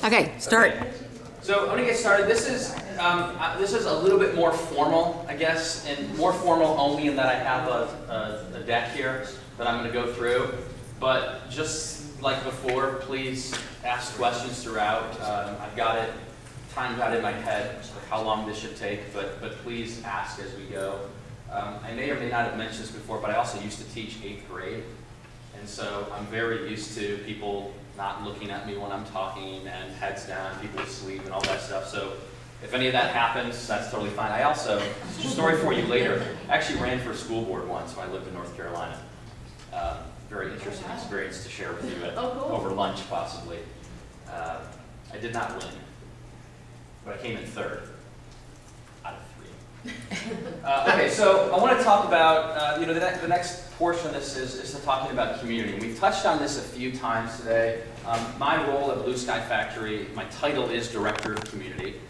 Okay, start. Okay. So I'm going to get started. This is a little bit more formal, I guess, and more formal only in that I have a deck here that I'm going to go through. But just like before, please ask questions throughout. I've got it timed out in my head how long this should take, but please ask as we go. I may or may not have mentioned this before, but I also used to teach 8th grade. And so I'm very used to people not looking at me when I'm talking and heads down, people asleep and all that stuff. So if any of that happens, that's totally fine. I also, story for you later, I actually ran for school board once when I lived in North Carolina. Very interesting experience to share with you over lunch possibly. I did not win, but I came in 3rd out of 3. Okay, so I want to talk about, the next portion of this is talking about community. We've touched on this a few times today. My role at Blue Sky Factory, my title is Director of Community.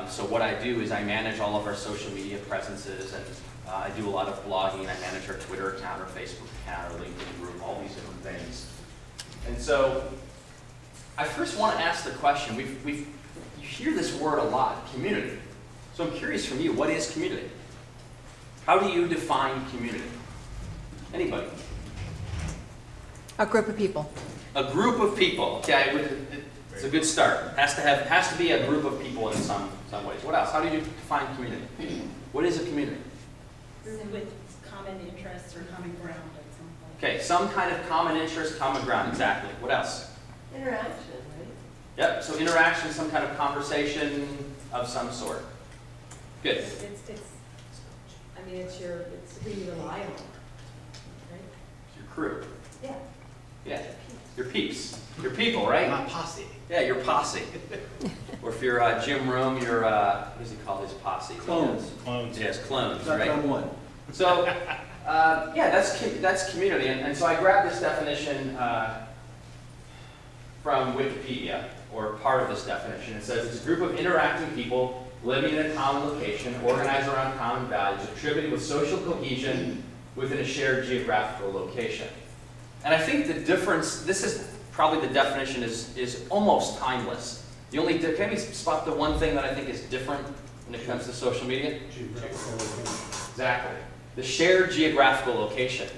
So what I do is I manage all of our social media presences, and I do a lot of blogging. I manage our Twitter account, our Facebook account, our LinkedIn group, all these different things. And so I first want to ask the question, you hear this word a lot, community. So I'm curious from you, what is community? How do you define community? Anybody? A group of people. A group of people, okay, it's a good start. Has to be a group of people in some ways. What else? How do you define community? What is a community? With common interests or common ground at some point. Okay, some kind of common interest, common ground, exactly. What else? Interaction, right? Yep, so interaction, some kind of conversation of some sort. Good. It's who you rely on, right? It's your crew. Yeah. Yeah, your peeps. Your people, right? My posse. Yeah, your posse. Or if you're Jim Rome, you're, what does he call his posse? Clones. Clones. Yes, clones, That's right? one. So, yeah, that's community. And so I grabbed this definition from Wikipedia, or part of this definition. It says it's a group of interacting people living in a common location, organized around common values, attributed with social cohesion within a shared geographical location. And I think the difference, this is probably the definition is almost timeless. Can we spot the one thing that I think is different when it comes to social media? Exactly. The shared geographical location.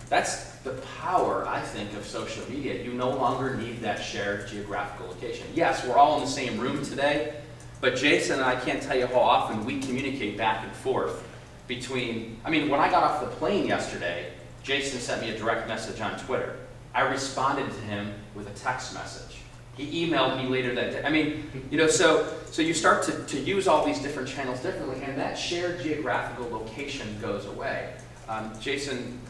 That's the power, I think, of social media. You no longer need that shared geographical location. Yes, we're all in the same room today, but Jason and I can't tell you how often we communicate back and forth between, when I got off the plane yesterday, Jason sent me a direct message on Twitter. I responded to him with a text message. He emailed me later that day. So you start to use all these different channels differently, and that shared geographical location goes away. Jason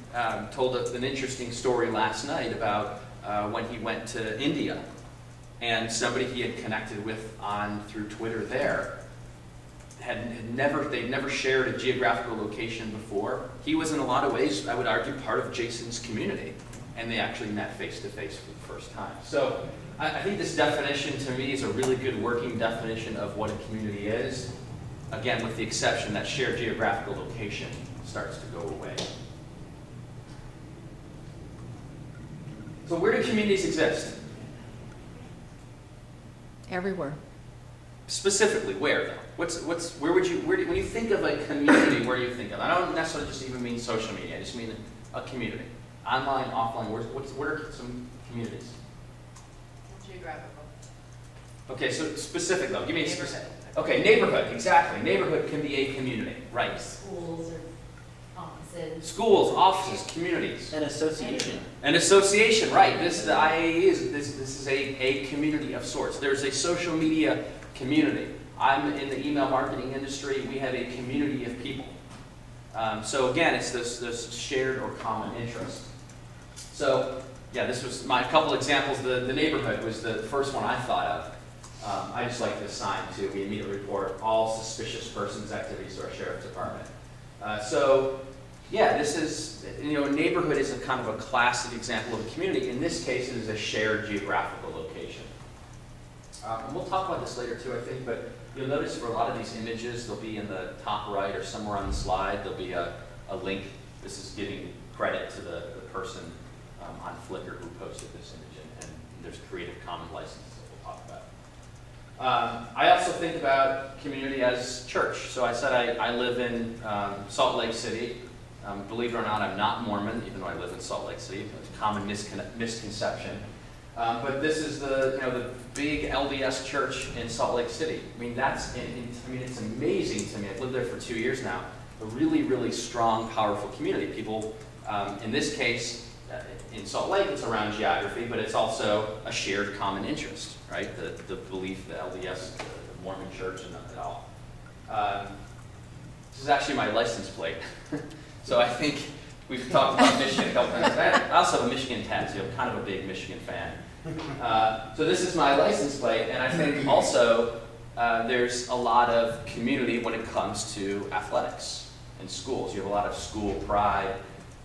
told an interesting story last night about when he went to India, and somebody he had connected with through Twitter there they'd never shared a geographical location before. He was in a lot of ways, I would argue, part of Jason's community, and they actually met face to face for the first time. So I think this definition to me is a really good working definition of what a community is. Again, with the exception that shared geographical location starts to go away. So where do communities exist? Everywhere. Specifically, where though? When you think of a community, where do you think of? I don't necessarily just even mean social media. I just mean a community, online, offline. What are some communities? Geographical. Okay, so specific though. Give me a specific. Okay, neighborhood. Exactly. Neighborhood can be a community, right? Schools or offices. Schools, offices, communities. An association. An association, right? The IAEE is a community of sorts. There's a social media community. I'm in the email marketing industry. We have a community of people. So again, it's this shared or common interest. So yeah, this was my couple examples. The neighborhood was the first one I thought of. I just like this sign too. We immediately report all suspicious persons' activities to our sheriff's department. So yeah, this is, a neighborhood is a kind of a classic example of a community. In this case, it is a shared geographical location. And we'll talk about this later too, I think, but you'll notice for a lot of these images, they'll be in the top right or somewhere on the slide, there'll be a link. This is giving credit to the person on Flickr who posted this image, and there's Creative Commons licenses that we'll talk about. I also think about community as church. So I said I live in Salt Lake City. Believe it or not, I'm not Mormon, even though I live in Salt Lake City. It's a common misconception. But this is the big LDS church in Salt Lake City. I mean, it's amazing to me. I've lived there for 2 years now. A really, really strong, powerful community. People, in this case, in Salt Lake, it's around geography, but it's also a shared common interest, right? The belief, the LDS, the Mormon church, and it all. This is actually my license plate. So I think we've talked about Michigan a couple times. I also have a Michigan tattoo. I'm kind of a big Michigan fan. So this is my license plate, and I think also there's a lot of community when it comes to athletics in schools. You have a lot of school pride.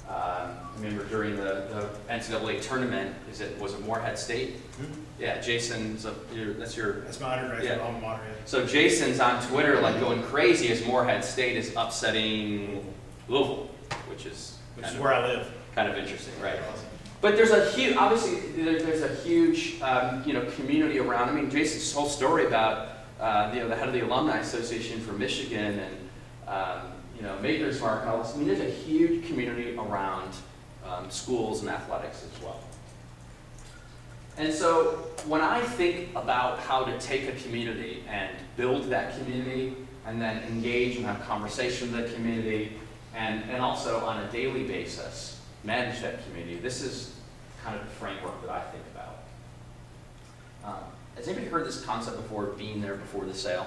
I remember during the NCAA tournament, was it Morehead State? Mm-hmm. Yeah, Jason's that's my undergraduate alma mater. So Jason's on Twitter like going crazy as Morehead State is upsetting Louisville, which is where I live. Kind of interesting, right? But there's a huge, obviously, there's a huge, community around. I mean, Jason's whole story about, the head of the Alumni Association for Michigan and, Maker's Mark and all this. I mean, there's a huge community around schools and athletics as well. And so when I think about how to take a community and build that community and then engage and have conversation with the community and also on a daily basis, manage that community, this is kind of the framework that I think about. Has anybody heard this concept before, being there before the sale?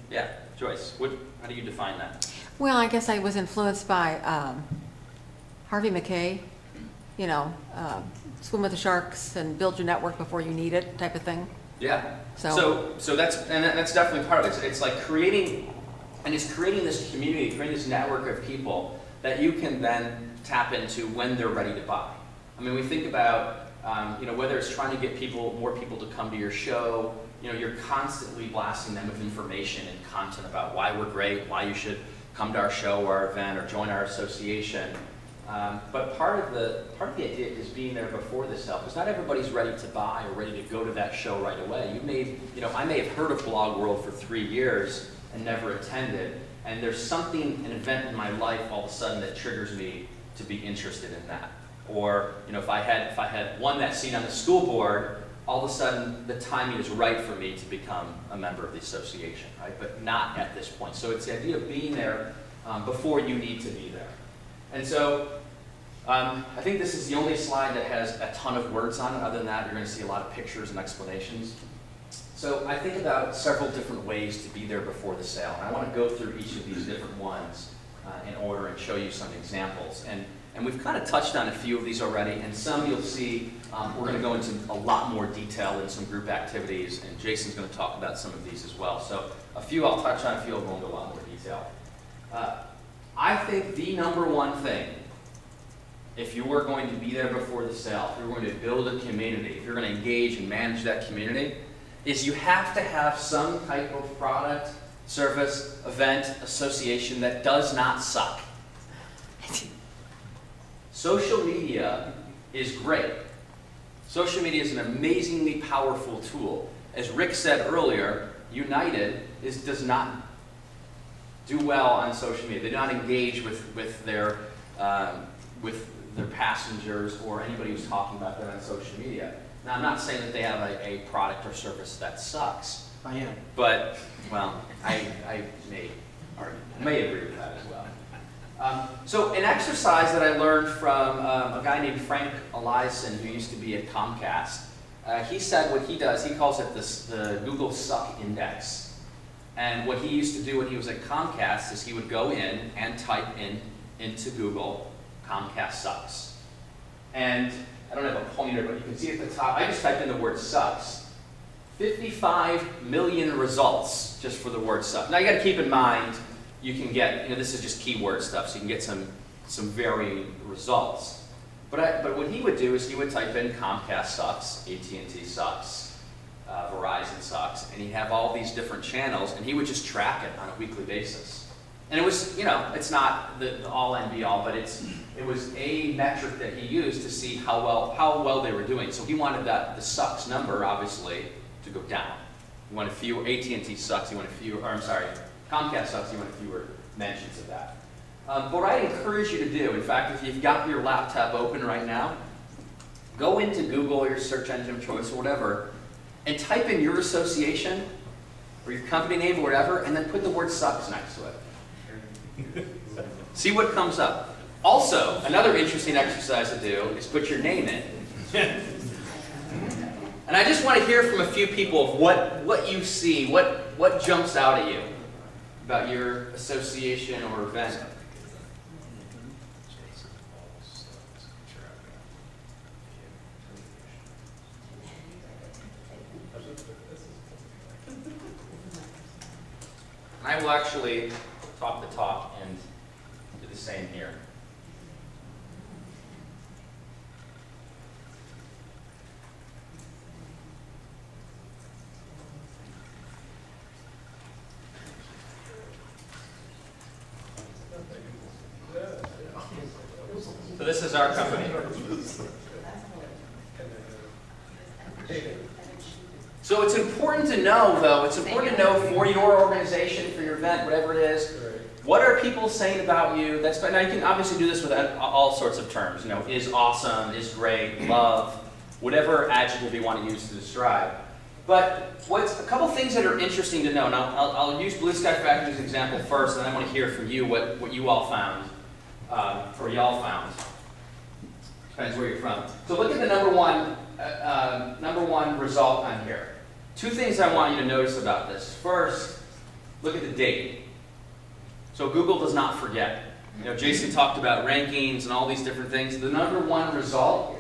Yeah, Joyce, how do you define that? Well, I guess I was influenced by Harvey Mackay, swim with the sharks and build your network before you need it type of thing. Yeah. So that's definitely part of it. It's like creating this community, creating this network of people that you can then tap into when they're ready to buy. I mean, we think about, whether it's trying to get more people to come to your show, you're constantly blasting them with information and content about why we're great, why you should come to our show or our event or join our association. But part of the idea is being there before the sale, because not everybody's ready to buy or ready to go to that show right away. I may have heard of Blog World for 3 years and never attended, and there's an event in my life all of a sudden that triggers me to be interested in that. Or if I had won that seat on the school board, all of a sudden the timing is right for me to become a member of the association, right? But not at this point. So it's the idea of being there before you need to be there. And so I think this is the only slide that has a ton of words on it. Other than that, you're going to see a lot of pictures and explanations. So I think about several different ways to be there before the sale. And I want to go through each of these different ones in order and show you some examples. And we've kind of touched on a few of these already, and some you'll see we're going to go into a lot more detail in some group activities, and Jason's going to talk about some of these as well. So a few I'll touch on, a few I'll go into a lot more detail. I think the number one thing, if you are going to be there before the sale, if you're going to build a community, if you're going to engage and manage that community, is you have to have some type of product, service, event, association that does not suck. Social media is great. Social media is an amazingly powerful tool. As Rick said earlier, United does not do well on social media. They do not engage with their passengers or anybody who's talking about them on social media. Now, I'm not saying that they have a product or service that sucks. I am. But, well, I may agree with that as well. So an exercise that I learned from a guy named Frank Eliason, who used to be at Comcast, he said what he does, he calls it the Google Suck Index. And what he used to do when he was at Comcast is he would go in and type into Google, Comcast sucks. And I don't have a pointer, but you can see at the top, I just typed in the word sucks. 55 million results just for the word sucks. Now you got to keep in mind, you can get, this is just keyword stuff, so you can get some varying results. But what he would do is he would type in Comcast sucks, AT&T sucks, Verizon sucks, and he'd have all these different channels, and he would just track it on a weekly basis. And it was, it's not the all and be all, but it was a metric that he used to see how well they were doing. So he wanted the sucks number, obviously, to go down. You want fewer, AT&T sucks, you want fewer, or I'm sorry, Comcast sucks, you want fewer mentions of that. But what I encourage you to do, in fact, if you've got your laptop open right now, go into Google or your search engine of choice or whatever, and type in your association, or your company name or whatever, and then put the word sucks next to it. See what comes up. Also, another interesting exercise to do is put your name in. And I just want to hear from a few people of what you see, what jumps out at you about your association or event. I will actually talk the talk and do the same here. So this is our company. So it's important to know, though, it's important to know for your organization, for your event, whatever it is, what are people saying about you? Now you can obviously do this with all sorts of terms. You know, is awesome, is great, love, whatever adjective you want to use to describe. But what's a couple things that are interesting to know. Now I'll use Blue Sky Factory as an example first, and then I want to hear from you what you all found, or y'all found. Depends where you're from. So look at the number one result on here. Two things I want you to notice about this. First, look at the date. So Google does not forget. You know, Jason talked about rankings and all these different things. The number one result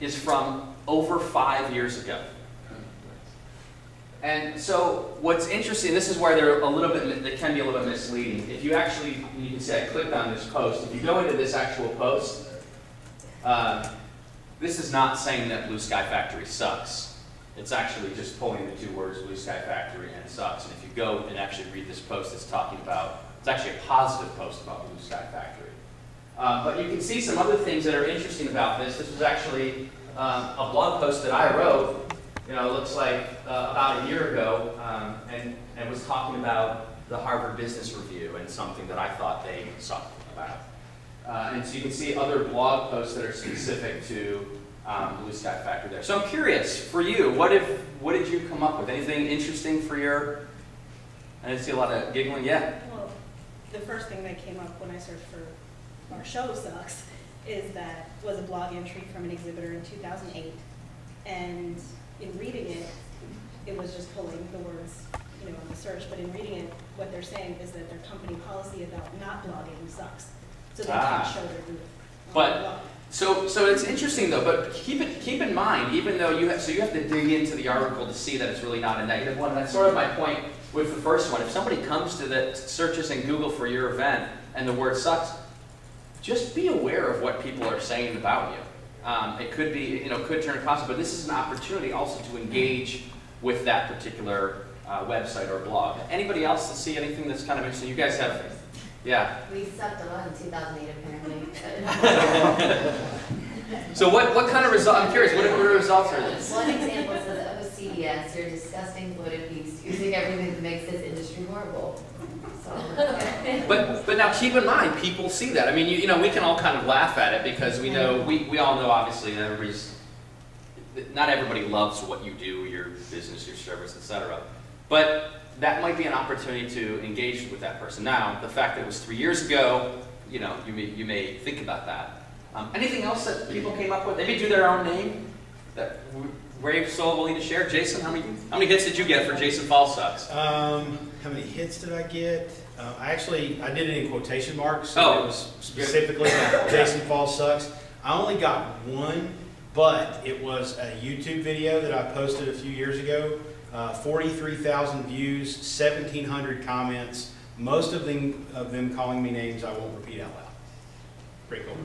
is from over 5 years ago. And so what's interesting, this is where they can be a little bit misleading. If you actually, you can see I clicked on this post. If you go into this actual post, this is not saying that Blue Sky Factory sucks. It's actually just pulling the two words Blue Sky Factory and sucks. And if you go and actually read this post, it's talking about, it's actually a positive post about Blue Sky Factory. But you can see some other things that are interesting about this. This was actually a blog post that I wrote, you know, it looks like about a year ago, and was talking about the Harvard Business Review and something that I thought they sucked about. And so you can see other blog posts that are specific to Blue Sky Factory there. So I'm curious, for you, what did you come up with? Anything interesting for your, I didn't see a lot of giggling yet. Well, the first thing that came up when I searched for our show sucks was a blog entry from an exhibitor in 2008. And in reading it, it was just pulling the words, you know, on the search, but in reading it, what they're saying is that their company policy about not blogging sucks. So they can't show their booth on the blog. So it's interesting though, but keep in mind, even though you have to dig into the article to see that it's really not a negative one. That's sort of my point with the first one. If somebody comes to the searches in Google for your event and the word sucks, just be aware of what people are saying about you. It could be, you know, could turn positive, but this is an opportunity also to engage with that particular website or blog. Anybody else see anything that's kind of interesting? You guys have, yeah. We sucked a lot in 2008 apparently. So what kind of result? I'm curious. What results are these? One example says, "Oh CBS, you're a disgusting bloated beast using everything that makes this industry horrible." So. But now keep in mind, people see that. I mean, you know, we can all kind of laugh at it because we know we all know obviously that not everybody loves what you do, your business, your service, etc. But that might be an opportunity to engage with that person. Now, the fact that it was 3 years ago, you know, you may think about that. Anything else that people came up with? Maybe do their own name that we're so willing to share. Jason, how many hits did you get for Jason Falls Sucks? How many hits did I get? I did it in quotation marks, so it was specifically Jason Falls Sucks. I only got one, but it was a YouTube video that I posted a few years ago. 43,000 views, 1,700 comments, most of them calling me names I won't repeat out loud. Pretty cool.